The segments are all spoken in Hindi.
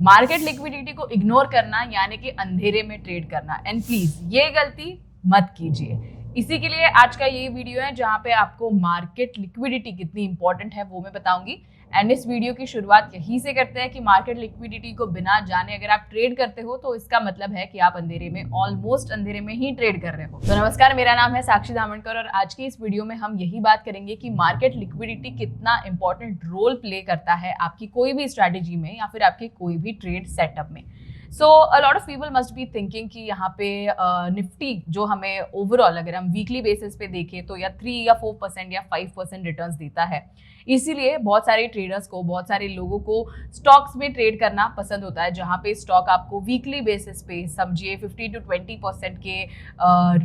मार्केट लिक्विडिटी को इग्नोर करना यानी कि अंधेरे में ट्रेड करना, एंड प्लीज ये गलती मत कीजिए। इसी के लिए आज का ये वीडियो है जहां पे आपको मार्केट लिक्विडिटी कितनी इंपॉर्टेंट है वो मैं बताऊंगी। एंड इस वीडियो की शुरुआत यहीं से करते हैं कि मार्केट लिक्विडिटी को बिना जाने अगर आप ट्रेड करते हो तो इसका मतलब है कि आप अंधेरे में, ऑलमोस्ट अंधेरे में ही ट्रेड कर रहे हो। तो नमस्कार, मेरा नाम है साक्षी धामणकर और आज की इस वीडियो में हम यही बात करेंगे कि मार्केट लिक्विडिटी कितना इंपॉर्टेंट रोल प्ले करता है आपकी कोई भी स्ट्रैटेजी में या फिर आपके कोई भी ट्रेड सेटअप में। So a lot of people must be thinking कि यहाँ पे निफ्टी जो हमें ओवरऑल अगर हम वीकली बेसिस पे देखें तो या 3 या 4% या 5% रिटर्न्स देता है। इसीलिए बहुत सारे ट्रेडर्स को, बहुत सारे लोगों को स्टॉक्स में ट्रेड करना पसंद होता है जहाँ पे स्टॉक आपको वीकली बेसिस पे समझिए 15 to 20% के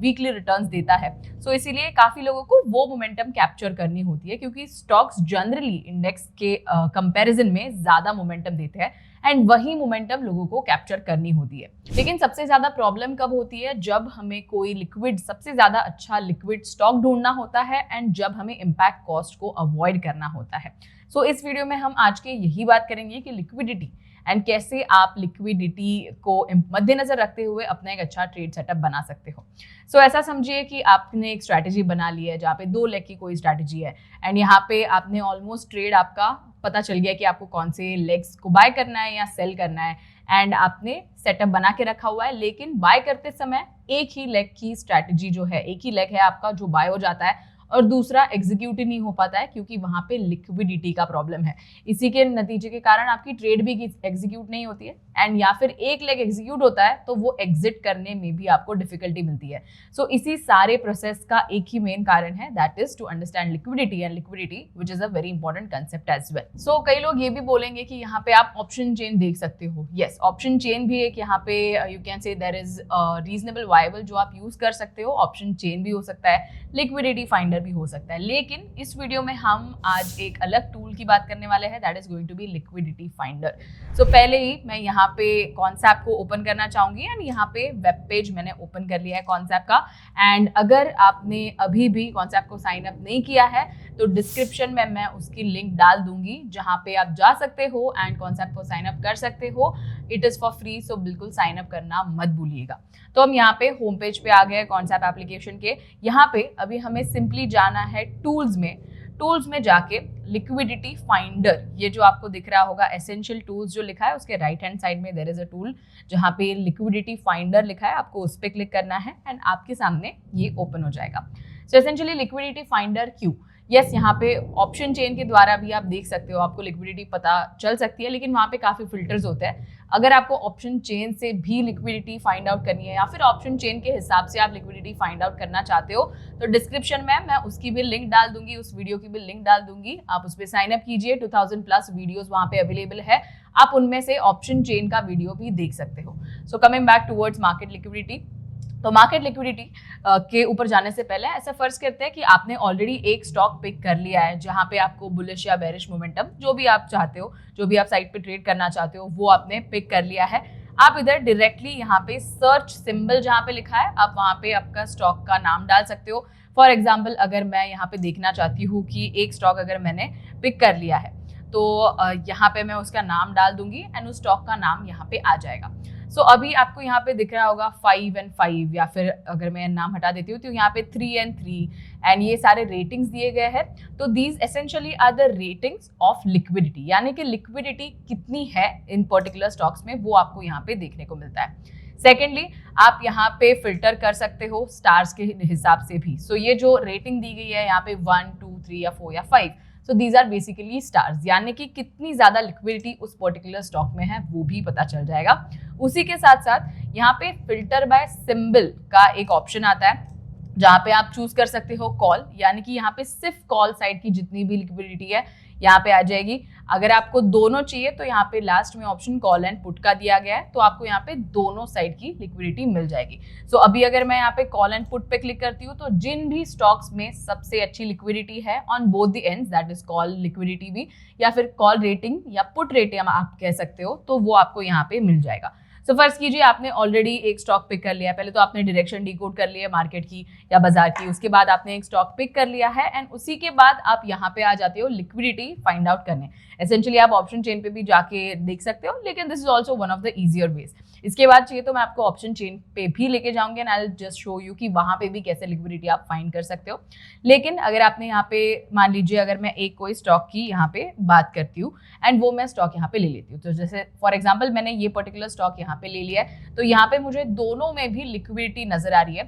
वीकली रिटर्न्स देता है। सो इसीलिए काफ़ी लोगों को वो मोमेंटम कैप्चर करनी होती है क्योंकि स्टॉक्स जनरली इंडेक्स के कंपैरिजन में ज़्यादा मोमेंटम देते हैं एंड वही मोमेंटम लोगों को कैप्चर करनी होती है। लेकिन सबसे ज्यादा प्रॉब्लम कब होती है? जब हमें कोई लिक्विड, सबसे ज्यादा अच्छा लिक्विड स्टॉक ढूंढना होता है एंड जब हमें इम्पैक्ट कॉस्ट को अवॉइड करना होता है। सो इस वीडियो में हम आज के यही बात करेंगे कि लिक्विडिटी एंड कैसे आप लिक्विडिटी को मद्देनजर रखते हुए अपना एक अच्छा ट्रेड सेटअप बना सकते हो। सो ऐसा समझिए कि आपने एक स्ट्रैटेजी बना ली है जहाँ पे 2 लेग की कोई स्ट्रैटेजी है एंड यहाँ पे आपने ऑलमोस्ट ट्रेड आपका पता चल गया कि आपको कौन से लेग्स को बाय करना है या सेल करना है एंड आपने सेटअप बना के रखा हुआ है। लेकिन बाय करते समय एक ही लेग की स्ट्रैटेजी जो है, एक ही लेग है आपका जो बाय हो जाता है और दूसरा एग्जीक्यूट ही नहीं हो पाता है क्योंकि वहां पे लिक्विडिटी का प्रॉब्लम है। इसी के नतीजे के कारण आपकी ट्रेड भी एग्जीक्यूट नहीं होती है एंड या फिर एक लेग एग्जीक्यूट होता है तो वो एग्जिट करने में भी आपको डिफिकल्टी मिलती है। सो इसी सारे प्रोसेस का एक ही मेन कारण है, that is to understand liquidity and liquidity which is a very important concept as well. So कई लोग ये भी बोलेंगे कि यहाँ पे आप ऑप्शन चेन देख सकते हो। यस, ऑप्शन चेन भी एक यहाँ पे you can say there is reasonable viable जो आप यूज कर सकते हो। ऑप्शन चेन भी हो सकता है, लिक्विडिटी फाइंडर भी हो सकता है। लेकिन इस वीडियो में हम आज एक अलग टूल की बात करने वाले हैं, that is going to be liquidity finder. So पहले ही मैं यहाँ पे कॉन्सेप्ट को ओपन करना चाहूंगी एंड यहाँ पे वेब पेज मैंने ओपन कर लिया है कॉन्सेप्ट का। एंड अगर आपने अभी भी कॉन्सेप्ट को साइन अप नहीं किया है तो डिस्क्रिप्शन में मैं उसकी लिंक डाल दूंगी जहाँ पे आप जा सकते हो एंड कॉन्सेप्ट को साइन अप कर सकते हो। इट इज फॉर फ्री, सो बिल्कुल साइन अप करना मत भूलिएगा। तो हम यहाँ पे होम पेज पे आ गए कॉन्सेप्ट एप्लीकेशन के। यहाँ पे अभी हमें सिंपली जाना है टूल्स में जाके लिक्विडिटी फाइंडर, ये जो आपको दिख रहा होगा एसेंशियल टूल्स जो लिखा है उसके राइट हैंड साइड में देयर इज अ टूल जहाँ पे लिक्विडिटी फाइंडर लिखा है, आपको उस पर क्लिक करना है एंड आपके सामने ये ओपन हो जाएगा। सो एसेंशियली लिक्विडिटी फाइंडर क्यों? यस, यहाँ पे ऑप्शन चेन के द्वारा भी आप देख सकते हो, आपको लिक्विडिटी पता चल सकती है, लेकिन वहाँ पे काफ़ी फिल्टर्स होते हैं। अगर आपको ऑप्शन चेन से भी लिक्विडिटी फाइंड आउट करनी है या फिर ऑप्शन चेन के हिसाब से आप लिक्विडिटी फाइंड आउट करना चाहते हो तो डिस्क्रिप्शन में मैं उसकी भी लिंक डाल दूंगी, उस वीडियो की भी लिंक डाल दूंगी। आप उस पर साइन अप कीजिए, 2000+ वीडियोस वहाँ पे अवेलेबल है, आप उनमें से ऑप्शन चेन का वीडियो भी देख सकते हो। So coming back towards market liquidity, तो मार्केट लिक्विडिटी के ऊपर जाने से पहले ऐसा फर्ज करते हैं कि आपने ऑलरेडी एक स्टॉक पिक कर लिया है जहां पे आपको बुलिश या बेरिश मोमेंटम जो भी आप चाहते हो, जो भी आप साइट पे ट्रेड करना चाहते हो वो आपने पिक कर लिया है। आप इधर डायरेक्टली यहाँ पे सर्च सिंबल जहाँ पे लिखा है आप वहाँ पे आपका स्टॉक का नाम डाल सकते हो। फॉर एग्जाम्पल अगर मैं यहाँ पे देखना चाहती हूँ कि एक स्टॉक अगर मैंने पिक कर लिया है तो यहाँ पे मैं उसका नाम डाल दूंगी एंड उस स्टॉक का नाम यहाँ पे आ जाएगा। सो अभी आपको यहाँ पे दिख रहा होगा 5 and 5 या फिर अगर मैं नाम हटा देती हूँ तो यहाँ पे 3 and 3 एंड ये सारे रेटिंग्स दिए गए हैं। तो these essentially are the ratings of liquidity, यानी कि लिक्विडिटी कितनी है इन पर्टिकुलर स्टॉक्स में वो आपको यहाँ पे देखने को मिलता है। सेकेंडली आप यहाँ पे फिल्टर कर सकते हो स्टार्स के हिसाब से भी। सो ये जो रेटिंग दी गई है यहाँ पे 1, 2, 3 या 4 या 5, so these are basically stars, यानी कि कितनी ज्यादा लिक्विडिटी उस पर्टिकुलर स्टॉक में है वो भी पता चल जाएगा। उसी के साथ साथ यहाँ पे फिल्टर बाय सिंबल का एक ऑप्शन आता है जहाँ पे आप चूज कर सकते हो कॉल, यानी कि यहाँ पे सिर्फ कॉल साइड की जितनी भी लिक्विडिटी है यहाँ पे आ जाएगी। अगर आपको दोनों चाहिए तो यहाँ पे लास्ट में ऑप्शन कॉल एंड पुट का दिया गया है, तो आपको यहाँ पे दोनों साइड की लिक्विडिटी मिल जाएगी। सो अभी अगर मैं यहाँ पे कॉल एंड पुट पे क्लिक करती हूँ तो जिन भी स्टॉक्स में सबसे अच्छी लिक्विडिटी है on both the ends, that is call liquidity भी या फिर कॉल रेटिंग या पुट रेटिंग आप कह सकते हो, तो वो आपको यहाँ पे मिल जाएगा। सो फर्स्ट कीजिए आपने ऑलरेडी एक स्टॉक पिक कर लिया है, पहले तो आपने डायरेक्शन डिकोड कर लिया है मार्केट की या बाजार की, उसके बाद आपने एक स्टॉक पिक कर लिया है एंड उसी के बाद आप यहाँ पे आ जाते हो लिक्विडिटी फाइंड आउट करने। एसेंशियली आप ऑप्शन चेन पे भी जाके देख सकते हो, लेकिन this is also one of the easier ways. इसके बाद चाहिए तो मैं आपको ऑप्शन चेन पे भी लेके जाऊंगी and I will just show you कि वहां पे भी कैसे लिक्विडिटी आप फाइंड कर सकते हो। लेकिन अगर आपने यहाँ पे मान लीजिए अगर मैं एक कोई स्टॉक की यहाँ पे बात करती हूँ एंड वो मैं स्टॉक यहाँ पे ले लेती हूँ, तो जैसे फॉर एग्जाम्पल मैंने ये पर्टिकुलर स्टॉक यहाँ पे ले लिया है, तो यहाँ पे मुझे दोनों में भी लिक्विडिटी नजर आ रही है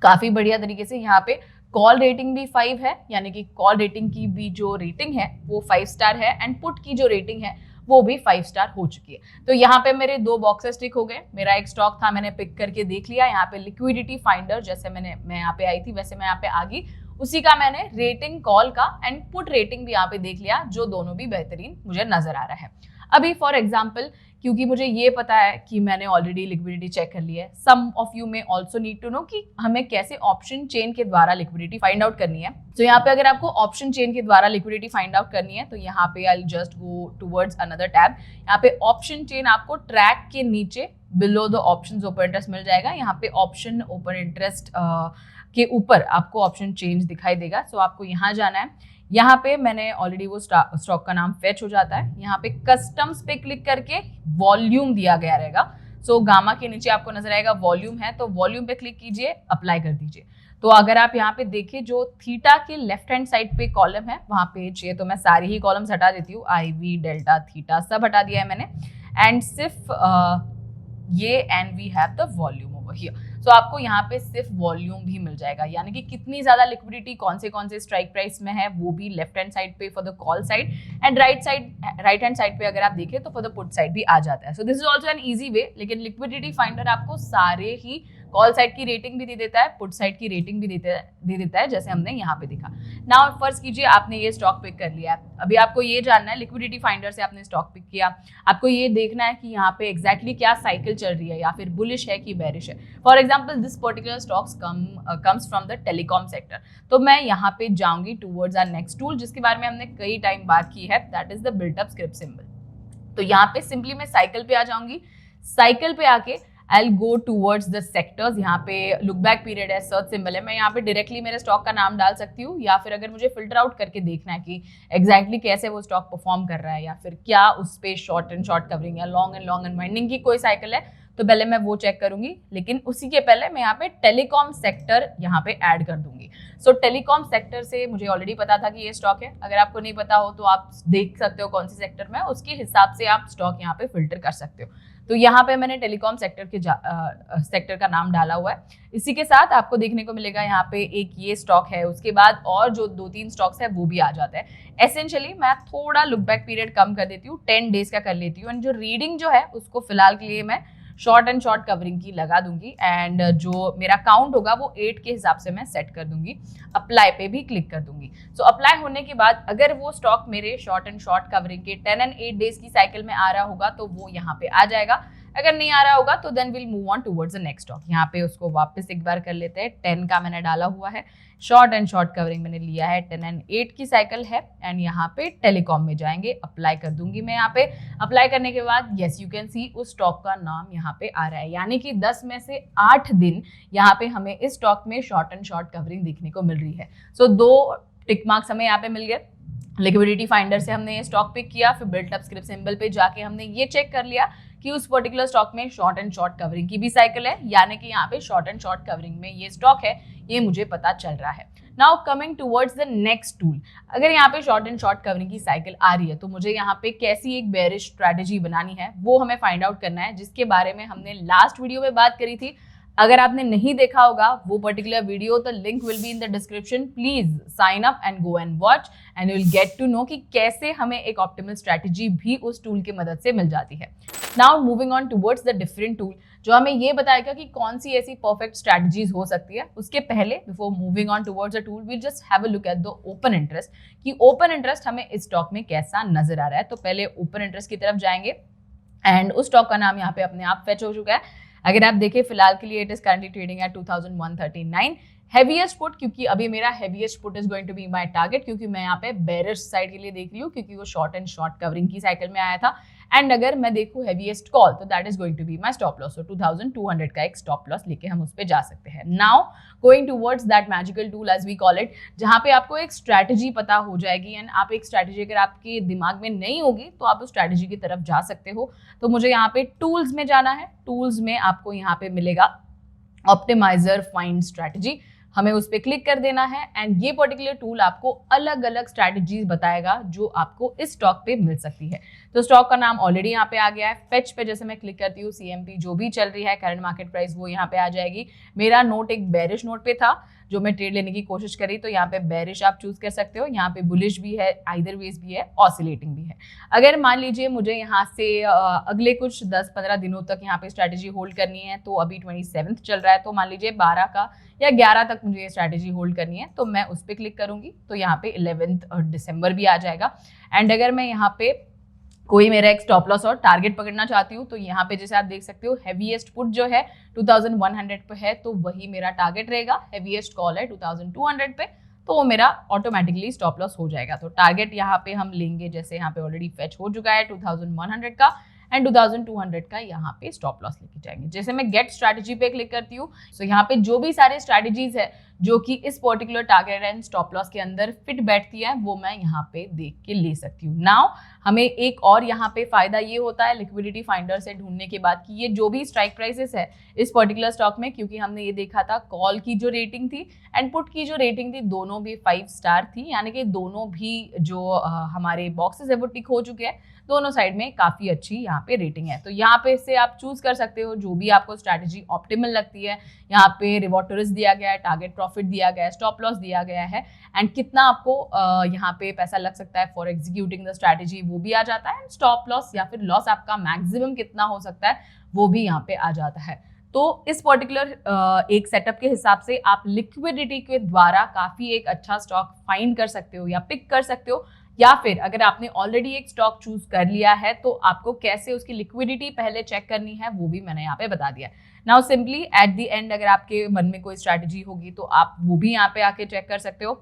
काफी बढ़िया तरीके से। यहाँ पे कॉल रेटिंग भी 5 है, यानी कि कॉल रेटिंग की भी जो रेटिंग है वो 5 स्टार है एंड पुट की जो रेटिंग है वो भी 5 स्टार हो चुकी है। तो यहाँ पे मेरे 2 बॉक्सेस टिक हो गए। मेरा एक स्टॉक था, मैंने पिक करके देख लिया। यहाँ पे लिक्विडिटी फाइंडर जैसे मैं यहाँ पे आई थी वैसे मैं यहाँ पे आ गई, उसी का मैंने रेटिंग कॉल का एंड पुट रेटिंग भी यहाँ पे देख लिया, जो दोनों भी बेहतरीन मुझे नजर आ रहा है। अभी फॉर एग्जाम्पल क्योंकि मुझे ये पता है कि मैंने ऑलरेडी लिक्विडिटी चेक कर ली है, सम ऑफ यू में ऑल्सो नीड टू नो कि हमें कैसे ऑप्शन चेन के द्वारा लिक्विडिटी फाइंड आउट करनी है। तो यहाँ पे अगर आपको ऑप्शन चेन के द्वारा लिक्विडिटी फाइंड आउट करनी है तो यहाँ पे I just go towards another tab. यहाँ पे ऑप्शन चेन आपको ट्रैक के नीचे below the option open interest मिल जाएगा। यहाँ पे ऑप्शन ओपन इंटरेस्ट के ऊपर आपको ऑप्शन चेंज दिखाई देगा। सो आपको यहाँ जाना है। यहाँ पे मैंने ऑलरेडी वो स्टॉक का नाम फेच हो जाता है। यहाँ पे कस्टम्स पे क्लिक करके वॉल्यूम दिया गया रहेगा। सो गामा के नीचे आपको नजर आएगा वॉल्यूम है, तो वॉल्यूम पे क्लिक कीजिए, अप्लाई कर दीजिए। तो अगर आप यहाँ पे देखिए जो थीटा के लेफ्ट हैंड साइड पे कॉलम है वहां पे चाहिए तो मैं सारी ही कॉलम्स हटा देती हूँ, आई वी डेल्टा थीटा सब हटा दिया है मैंने एंड सिर्फ ये and we have the volume over here. So आपको यहाँ पे सिर्फ वॉल्यूम भी मिल जाएगा, यानी कि कितनी ज्यादा लिक्विडिटी कौन से स्ट्राइक प्राइस में है वो भी लेफ्ट हैंड साइड पे for the call side and right hand side पे अगर आप देखें तो फॉर द पुट साइड भी आ जाता है। So this is also an easy way. लेकिन लिक्विडिटी फाइंडर आपको सारे ही कॉल साइड की रेटिंग भी दे देता है, पुट साइड की रेटिंग भी दे देता है, जैसे हमने यहाँ पे देखा। नाउ फर्ज कीजिए आपने ये स्टॉक पिक कर लिया है। अभी आपको ये जानना है, लिक्विडिटी फाइंडर से आपने स्टॉक पिक किया, आपको ये देखना है कि यहाँ पे एग्जैक्टली क्या साइकिल चल रही है, या फिर बुलिश है कि बेरिश है। For example this particular stocks comes from the telecom sector. तो मैं यहाँ पे जाऊंगी टूवर्ड्स आवर नेक्स्ट टूल, जिसके बारे में हमने कई टाइम बात की है, that is the built up script symbol. तो यहाँ पे सिंपली मैं साइकिल पे आ जाऊंगी। साइकिल पे आके I'll go towards the sectors। यहाँ पे लुक बैक पीरियड है, सर्च सिंबल है, मैं यहाँ पे डायरेक्टली मेरे स्टॉक का नाम डाल सकती हूँ, या फिर अगर मुझे फिल्टर आउट करके देखना है कि एग्जैक्टली कैसे वो स्टॉक परफॉर्म कर रहा है, या फिर क्या उस पे शॉर्ट एंड शॉर्ट कवरिंग या लॉन्ग एंड वाइंडिंग की कोई साइकिल है, तो पहले मैं वो चेक करूंगी। लेकिन उसी के पहले मैं यहाँ पे टेलीकॉम सेक्टर यहाँ पे ऐड कर दूंगी। सो टेलीकॉम सेक्टर से मुझे ऑलरेडी पता था कि ये स्टॉक है। अगर आपको नहीं पता हो तो आप देख सकते हो कौन सी सेक्टर में, उसके हिसाब से आप स्टॉक यहाँ पे फिल्टर कर सकते हो। तो यहाँ पे मैंने टेलीकॉम सेक्टर का नाम डाला हुआ है। इसी के साथ आपको देखने को मिलेगा यहाँ पे एक ये स्टॉक है, उसके बाद और जो 2-3 स्टॉक्स है वो भी आ जाता है। एसेंशियली मैं थोड़ा लुक बैक पीरियड कम कर देती हूँ, 10 डेज का कर लेती हूँ, एंड जो रीडिंग जो है उसको फिलहाल के लिए मैं शॉर्ट एंड शॉर्ट कवरिंग की लगा दूंगी, एंड जो मेरा काउंट होगा वो 8 के हिसाब से मैं सेट कर दूंगी। अप्लाई पे भी क्लिक कर दूंगी। सो अप्लाई होने के बाद अगर वो स्टॉक मेरे शॉर्ट एंड शॉर्ट कवरिंग के 10 एंड 8 डेज की साइकिल में आ रहा होगा तो वो यहाँ पे आ जाएगा। अगर नहीं आ रहा होगा तो then will move on towards the next stock. यहाँ पे उसको वापस एक बार कर लेते हैं। 10 का मैंने डाला हुआ है, शॉर्ट एंड शॉर्ट कवरिंग मैंने लिया है, 10 एंड 8 की साइकिल है, एंड यहाँ पे टेलीकॉम में जाएंगे, अप्लाई कर दूंगी मैं। यहाँ पे अप्लाई करने के बाद यस यू कैन सी उस स्टॉक का नाम यहाँ पे आ रहा है, यानी कि 10 में से 8 दिन यहाँ पे हमें इस स्टॉक में शॉर्ट एंड शॉर्ट कवरिंग देखने को मिल रही है। सो 2 टिक मार्क्स हमें यहाँ पे मिल गए। लिक्विडिटी फाइंडर से हमने ये स्टॉक पिक किया, फिर बिल्ट अप स्क्रिप्ट सिंबल पे जाके हमने ये चेक कर लिया कि उस पर्टिकुलर स्टॉक में शॉर्ट एंड शॉर्ट कवरिंग की भी साइकिल है, यानी कि यहाँ पे शॉर्ट एंड शॉर्ट कवरिंग में ये स्टॉक है, ये मुझे पता चल रहा है। Now coming towards the next tool. अगर यहाँ पे शॉर्ट एंड शॉर्ट कवरिंग की साइकिल आ रही है तो मुझे यहाँ पे कैसी एक बेरिश स्ट्रैटेजी बनानी है वो हमें फाइंड आउट करना है, जिसके बारे में हमने लास्ट वीडियो में बात करी थी। अगर आपने नहीं देखा होगा वो पर्टिकुलर वीडियो, तो link will be in the description. Please sign up and go and watch and you will get to know कि कैसे हमें एक ऑप्टिमल स्ट्रैटेजी भी उस टूल की मदद से मिल जाती है। Now moving on towards the different tool जो हमें ये बताएगा कि कौन सी ऐसी परफेक्ट स्ट्रैटेजीज हो सकती है। उसके पहले before moving on towards the tool we just have a look at the open interest कि ओपन इंटरेस्ट हमें इस स्टॉक में कैसा नजर आ रहा है। तो पहले ओपन इंटरेस्ट की तरफ जाएंगे एंड उस स्टॉक का नाम यहाँ पे अपने आप फेच हो चुका है। अगर आप देखें फिलहाल के लिए it is currently trading at 2139। Heaviest put, क्योंकि अभी मेरा heaviest put is going to be my target, क्योंकि मैं यहाँ पे बेरिश साइड के लिए देख रही हूँ, क्योंकि वो शॉर्ट एंड शॉर्ट कवरिंग की साइकिल में आया था एंड अगर मैं देखूँ हेवीएस्ट कॉल तो that is going to be my stop loss. तो 2200 का एक स्टॉप लॉस लेके हम उस पर जा सकते हैं। Now going towards that magical tool as we call it, जहाँ पे आपको एक स्ट्रैटेजी पता हो जाएगी एंड आप एक स्ट्रैटेजी अगर आपके दिमाग में नहीं होगी तो आप उस स्ट्रैटेजी की तरफ जा सकते हो। तो मुझे यहाँ पे टूल्स में जाना है। टूल्स में आपको यहाँ पे मिलेगा ऑप्टिमाइजर फाइंड स्ट्रैटेजी, हमें उस पर क्लिक कर देना है एंड ये पर्टिकुलर टूल आपको अलग अलग स्ट्रैटेजीज बताएगा जो आपको इस स्टॉक पे मिल सकती है। तो स्टॉक का नाम ऑलरेडी यहाँ पे आ गया है। फेच पे जैसे मैं क्लिक करती हूँ, CMP जो भी चल रही है करंट मार्केट प्राइस वो यहाँ पे आ जाएगी। मेरा नोट एक बेरिश नोट पे था जो मैं ट्रेड लेने की कोशिश करी, तो यहाँ पे बेरिश आप चूज कर सकते हो, यहाँ पे बुलिश भी है, आइदर वेज भी है, ऑसिलेटिंग भी है। अगर मान लीजिए मुझे यहाँ से अगले कुछ 10-15 दिनों तक यहाँ पे स्ट्रैटेजी होल्ड करनी है, तो अभी 27 चल रहा है, तो मान लीजिए 12 का या 11 तक मुझे ये स्ट्रैटेजी होल्ड करनी है, तो मैं उस पर क्लिक करूंगी तो यहाँ पे 11 दिसंबर भी आ जाएगा। एंड अगर मैं यहाँ पे कोई मेरा एक स्टॉप लॉस और टारगेट पकड़ना चाहती हूँ तो यहाँ पे जैसे आप देख सकते हो हेवीएस्ट पुट जो है 2100 पे है, तो वही मेरा टारगेट रहेगा। हेवीएस्ट कॉल है 2200 पे, तो वो मेरा ऑटोमेटिकली स्टॉप लॉस हो जाएगा। तो टारगेट यहाँ पे हम लेंगे, जैसे यहाँ पे ऑलरेडी फेच हो चुका है 2100 का एंड 2200 का यहाँ पे स्टॉप लॉस लेके जाएंगे। जैसे मैं गेट स्ट्रैटेजी पे क्लिक करती हूँ तो यहाँ पे जो भी सारे स्ट्रैटेजीज है जो कि इस particular target and stop loss के अंदर फिट बैठती है वो मैं यहाँ पे देख के ले सकती हूँ। नाउ हमें एक और यहाँ पे फायदा ये होता है लिक्विडिटी फाइंडर से ढूंढने के बाद कि ये जो भी स्ट्राइक प्राइसेस है इस पर्टिकुलर स्टॉक में, क्योंकि हमने ये देखा था कॉल की जो रेटिंग थी एंड पुट की जो रेटिंग थी दोनों भी 5 स्टार थी, यानी कि दोनों भी जो हमारे बॉक्सेस है वो टिक हो चुके हैं, दोनों साइड में काफी अच्छी यहाँ पे रेटिंग है। तो यहाँ पे से आप चूज कर सकते हो जो भी आपको स्ट्रैटेजी ऑप्टिमल लगती है। यहाँ पे रिवॉर्ड टू रिस्क दिया गया है, टारगेट प्रॉफिट दिया गया है, स्टॉप लॉस दिया गया है एंड कितना आपको यहाँ पे पैसा लग सकता है फॉर एग्जीक्यूटिंग द स्ट्रैटेजी वो भी आ जाता है, स्टॉप लॉस या फिर लॉस आपका मैक्सिमम कितना हो सकता है वो भी यहाँ पे आ जाता है। तो इस पर्टिकुलर एक सेटअप के हिसाब से आप लिक्विडिटी के द्वारा काफी एक अच्छा स्टॉक फाइंड कर सकते हो या पिक कर सकते हो, या फिर अगर आपने ऑलरेडी एक स्टॉक चूज कर लिया है तो आपको कैसे उसकी लिक्विडिटी पहले चेक करनी है वो भी मैंने यहाँ पे बता दिया। Now simply at the end अगर आपके मन में कोई स्ट्रैटेजी होगी तो आप वो भी यहाँ पे आके चेक कर सकते हो।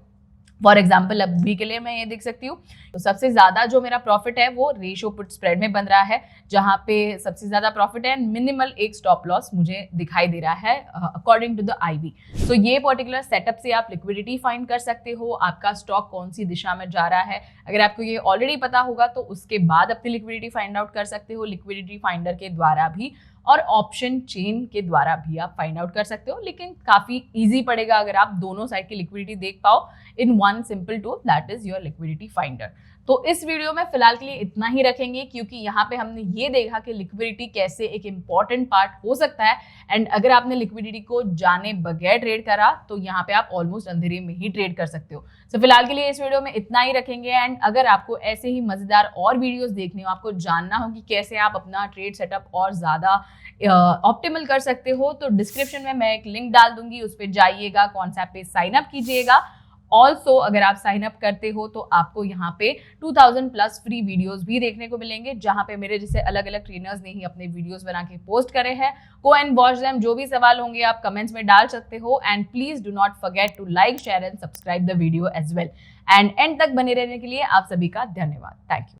फॉर एग्जाम्पल अभी के लिए मैं ये देख सकती हूँ तो सबसे ज्यादा जो मेरा प्रॉफिट है वो रेशियो पुट स्प्रेड में बन रहा है, जहां पे सबसे ज्यादा प्रॉफिट है, मिनिमल एक स्टॉप लॉस मुझे दिखाई दे रहा है अकॉर्डिंग टू द IB। तो ये पर्टिकुलर सेटअप से आप लिक्विडिटी फाइंड कर सकते हो, आपका स्टॉक कौन सी दिशा में जा रहा है। अगर आपको ये ऑलरेडी पता होगा तो उसके बाद अपनी लिक्विडिटी फाइंड आउट कर सकते हो, लिक्विडिटी फाइंडर के द्वारा भी और ऑप्शन चेन के द्वारा भी आप फाइंड आउट कर सकते हो, लेकिन काफी इजी पड़ेगा अगर आप दोनों साइड की लिक्विडिटी देख पाओ in one simple tool that is your liquidity finder. तो इस वीडियो में फिलहाल के लिए इतना ही रखेंगे, क्योंकि यहाँ पे हमने ये देखा कि लिक्विडिटी कैसे एक इंपॉर्टेंट पार्ट हो सकता है एंड अगर आपने लिक्विडिटी को जाने बगैर ट्रेड करा तो यहाँ पे आप ऑलमोस्ट अंधेरे में ही ट्रेड कर सकते हो। तो फिलहाल के लिए इस वीडियो में इतना ही रखेंगे एंड अगर आपको ऐसे ही मजेदार और वीडियोस देखने हो, आपको जानना हो कि कैसे आप अपना ट्रेड सेटअप और ज्यादा ऑप्टिमल कर सकते हो, तो डिस्क्रिप्शन में मैं एक लिंक डाल दूंगी, उस पर जाइएगा, कॉन्सेप्ट पे साइन अप कीजिएगा। ऑल्सो अगर आप साइन अप करते हो तो आपको यहाँ पे 2000 प्लस फ्री वीडियोस भी देखने को मिलेंगे, जहां पे मेरे जैसे अलग अलग ट्रेनर्स ने ही अपने वीडियोस बना के पोस्ट करे हैं। गो एंड वॉच देम। जो भी सवाल होंगे आप कमेंट्स में डाल सकते हो and please do not forget to like, share and subscribe the video as well. And end तक बने रहने के लिए आप सभी का धन्यवाद। Thank you.